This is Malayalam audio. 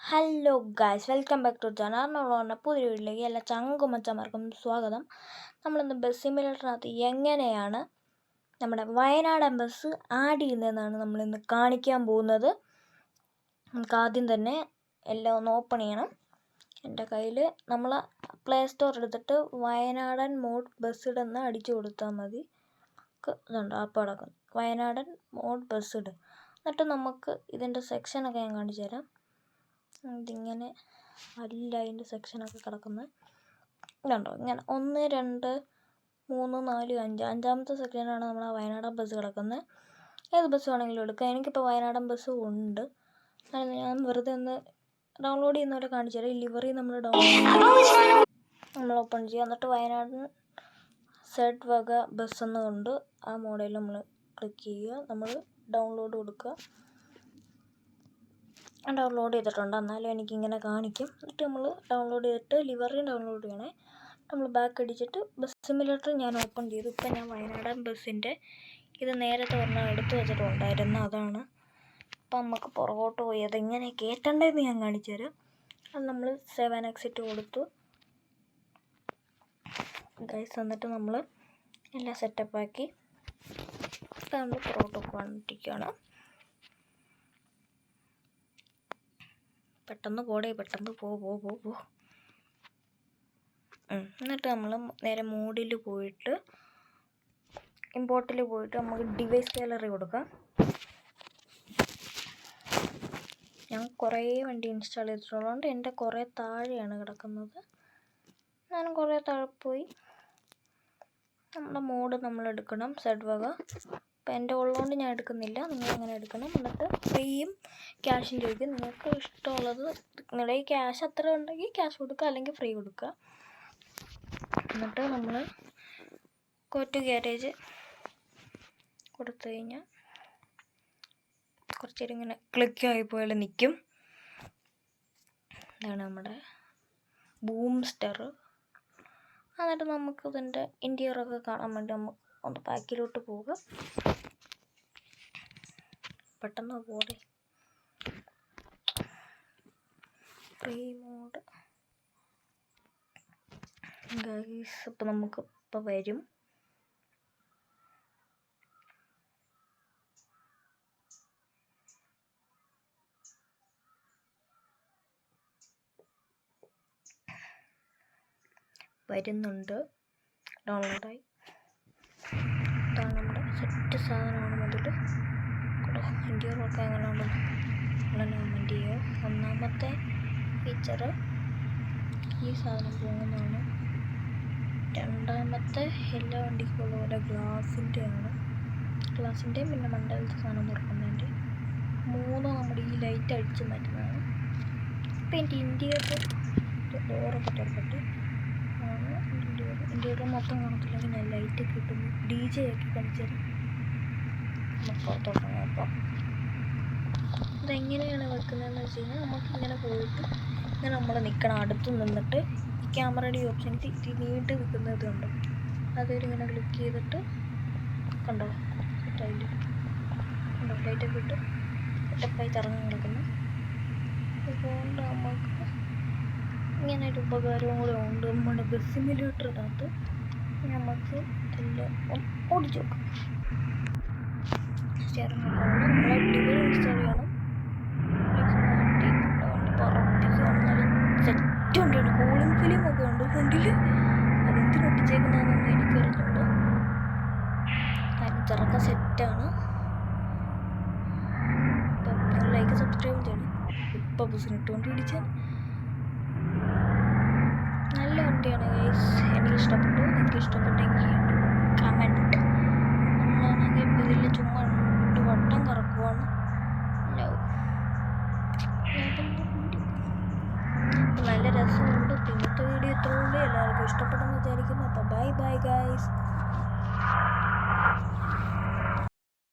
Hello guys, welcome back to channel. നമ്മൾ പറഞ്ഞ പുതിയ വീട്ടിലേക്ക് എല്ലാ ചങ്കുമച്ചന്മാർക്കും സ്വാഗതം. നമ്മളിന്ന് ബസ് സിമുലേറ്ററിനകത്ത് എങ്ങനെയാണ് നമ്മുടെ വയനാടൻ ബസ് ആഡ് ചെയ്യുന്നതെന്നാണ് നമ്മളിന്ന് കാണിക്കാൻ പോകുന്നത്. നമുക്ക് ആദ്യം തന്നെ എല്ലാം ഒന്ന് ഓപ്പൺ ചെയ്യണം. എൻ്റെ കയ്യിൽ നമ്മൾ പ്ലേ സ്റ്റോർ എടുത്തിട്ട് വയനാടൻ മോഡ് ബസ് ഇടെന്ന് അടിച്ചു കൊടുത്താൽ മതി. ഇതുണ്ട് ആപ്പ് കിടക്കും, വയനാടൻ മോഡ് ബസ് ഇട്. എന്നിട്ട് നമുക്ക് ഇതിൻ്റെ സെക്ഷനൊക്കെ ഞാൻ കാണിച്ചു തരാം. ഇതിങ്ങനെ അല്ല, അതിൻ്റെ സെക്ഷനൊക്കെ കിടക്കുന്നത് ഇതുണ്ടോ, ഇങ്ങനെ 1, 2, 3, 4, 5 അഞ്ചാമത്തെ സെക്ഷനാണ് നമ്മൾ ആ വയനാടൻ ബസ് കിടക്കുന്നത്. ഏത് ബസ് വേണമെങ്കിലും എടുക്കാം. എനിക്കിപ്പോൾ വയനാടൻ ബസ് ഉണ്ട്. ഞാൻ വെറുതെ ഒന്ന് ഡൗൺലോഡ് ചെയ്യുന്നവരെ കാണിച്ചു തരാം. ലിവറി നമ്മൾ ഓപ്പൺ ചെയ്യുക. എന്നിട്ട് വയനാടൻ സെഡ് വക ബസ് എന്നുകൊണ്ട് ആ മോഡൽ നമ്മൾ ക്ലിക്ക് ചെയ്യുക. നമ്മൾ ഡൗൺലോഡ് കൊടുക്കുക. ഡൗൺലോഡ് ചെയ്തിട്ടുണ്ട്, എന്നാലും എനിക്കിങ്ങനെ കാണിക്കും. എന്നിട്ട് നമ്മൾ ഡൗൺലോഡ് ചെയ്തിട്ട് ലിവറിയും ഡൗൺലോഡ് ചെയ്യണേ. നമ്മൾ ബാക്ക് അടിച്ചിട്ട് ബസ് സിമുലേറ്റർ ഞാൻ ഓപ്പൺ ചെയ്തു. ഇപ്പം ഞാൻ വയനാടൻ ബസ്സിൻ്റെ ഇത് നേരത്തെ ഒരെണ്ണം എടുത്തു വെച്ചിട്ടുണ്ടായിരുന്നു, അതാണ്. അപ്പം നമുക്ക് പുറകോട്ട് പോയി അതെങ്ങനെ കയറ്റേണ്ടതെന്ന് ഞാൻ കാണിച്ചു തരാം. അത് നമ്മൾ 7 എക്സിറ്റ് കൊടുത്തു ഗൈസ്. എന്നിട്ട് നമ്മൾ എല്ലാം സെറ്റപ്പാക്കി ഇപ്പം നമ്മൾ പുറകോട്ടൊക്കെ വന്നിരിക്കുകയാണ്. പെട്ടെന്ന് പോടേ, പെട്ടെന്ന് പോ. എന്നിട്ട് നമ്മൾ നേരെ മോഡിൽ പോയിട്ട് ഇമ്പോർട്ടിൽ പോയിട്ട് നമുക്ക് ഡിവൈസ് ഗാലറി കൊടുക്കാം. ഞാൻ കുറേ വണ്ടി ഇൻസ്റ്റാൾ ചെയ്തിട്ടുള്ളതുകൊണ്ട് എൻ്റെ കുറേ താഴെയാണ് കിടക്കുന്നത്. ഞാൻ കുറേ താഴെ പോയി നമ്മുടെ മോഡ് നമ്മൾ എടുക്കണം, സെഡ് വക. ഇപ്പം എൻ്റെ ഉള്ളതുകൊണ്ട് ഞാൻ എടുക്കുന്നില്ല, നിങ്ങളങ്ങനെ എടുക്കണം. എന്നിട്ട് ഫ്രീയും ക്യാഷും ചോദിക്കും. നിങ്ങൾക്ക് ഇഷ്ടമുള്ളത്, നിങ്ങളുടെ ഈ ക്യാഷ് അത്ര ഉണ്ടെങ്കിൽ ക്യാഷ് കൊടുക്കുക, അല്ലെങ്കിൽ ഫ്രീ കൊടുക്കുക. എന്നിട്ട് നമ്മൾ ഗോ ടു ഗ്യാരേജ് കൊടുത്തു കഴിഞ്ഞാൽ കുറച്ച് നേരം ഇങ്ങനെ ക്ലിക്കായി പോലെ നിൽക്കും. ഇതാണ് നമ്മുടെ ബൂംസ്റ്റർ. എന്നിട്ട് നമുക്ക് ഇതിൻ്റെ ഇൻറ്റീരിയറൊക്കെ കാണാൻ വേണ്ടി നമുക്ക് ഒന്ന് ബാക്കിലോട്ട് പോവുക. പെട്ടെന്ന് പോടെ. Free mode guys. ഇപ്പം നമുക്ക് ഇപ്പം വരും. വരുന്നുണ്ട്, ഡൗൺലോഡായി. ഇതാണ് നമ്മുടെ സെറ്റ് സാധനമാണ്. മുതൽ ഇൻറ്റീരിയറൊക്കെ എങ്ങനെ ഉണ്ടെന്ന് നിങ്ങൾ കമൻറ്റ് ചെയ്യുക. ഒന്നാമത്തെ ഫീച്ചർ ഈ സാധനം പോകുന്നതാണ്. രണ്ടാമത്തെ എല്ലാ വണ്ടിക്കുള്ള പോലെ ഗ്ലാസിൻ്റെയും പിന്നെ മണ്ടലത്തെ സാധനം തുറക്കുന്നതിൻ്റെ. 3 നമ്മുടെ ഈ ലൈറ്റ് അടിച്ച് മാറ്റുന്നതാണ്. ഇപ്പം എൻ്റെ ഇൻറ്റീരിയർ ഡോറൊക്കെ തുറക്കട്ടെ. ഇൻറ്റീരിയർ മൊത്തം കാണത്തില്ലെങ്കിൽ ഞാൻ ലൈറ്റ് കിട്ടും DJ ആക്കി കളിച്ചത് നമുക്ക് പുറത്തോട്ടാണ്. അപ്പം ഇതെങ്ങനെയാണ് വെക്കുന്നതെന്ന് വെച്ച് കഴിഞ്ഞാൽ നമുക്കിങ്ങനെ പോയിട്ട് ഇങ്ങനെ നമ്മൾ നിൽക്കണം. അടുത്ത് നിന്നിട്ട് ഈ ക്യാമറയുടെ ഈ ഓപ്ഷൻ നീട്ട് നിൽക്കുന്നത് കണ്ടോ, അതിലിങ്ങനെ ക്ലിക്ക് ചെയ്തിട്ട് കണ്ടോ സെറ്റായിട്ട് കണ്ടോ, ലൈറ്റൊക്കെ ഇട്ട് സെറ്റപ്പായി തിറങ്ങി കിടക്കുന്നു. അതുകൊണ്ട് നമുക്ക് ഇങ്ങനെയൊരു ഉപകാരവും കൂടെ ഉണ്ട്. നമ്മുടെ ബസ് സിമുലേറ്ററിനകത്ത് നമുക്ക് എല്ലാം ഓടിച്ചു നോക്കാം. സ്റ്റിയറിംഗ് നമ്മളെ ഡിവൈസ് ഇൻസ്റ്റാൾ ചെയ്യണം. സെറ്റ് ഉണ്ട്, കൂളിംഗ് ഫിലിമൊക്കെ ഉണ്ട് ഫ്രണ്ടിൽ. അതെന്തിനൊട്ടിച്ചേക്കുന്നതെന്നൊന്നും എനിക്കറിഞ്ഞുണ്ട്. കാര്യം ചെറുക്ക സെറ്റാണ്. ഇപ്പം നിങ്ങൾ ലൈക്ക് സബ്സ്ക്രൈബ് ചെയ്യണം. ഇപ്പം ബസ്സിനിട്ട് കൊണ്ട് ഇടിച്ചാൽ നല്ല വണ്ടിയാണ് ഗൈസ്. എനിക്ക് ഇഷ്ടപ്പെട്ടു. നിങ്ങൾക്ക് ഇഷ്ടപ്പെട്ടെങ്കിൽ കമൻറ്റ്. നമ്മളാണെങ്കിൽ ഇപ്പോൾ ഇതിൽ ചുമ്മാ ഇട്ട് വട്ടം കറക്കുവാണ്. നല്ല രസമുണ്ട്. ഇന്നത്തെ വീഡിയോ ഇത്രയുള്ളൂ. എല്ലാവർക്കും ഇഷ്ടപ്പെടുമെന്ന് വിചാരിക്കുന്നു. അപ്പോൾ ബൈ ഗൈസ്.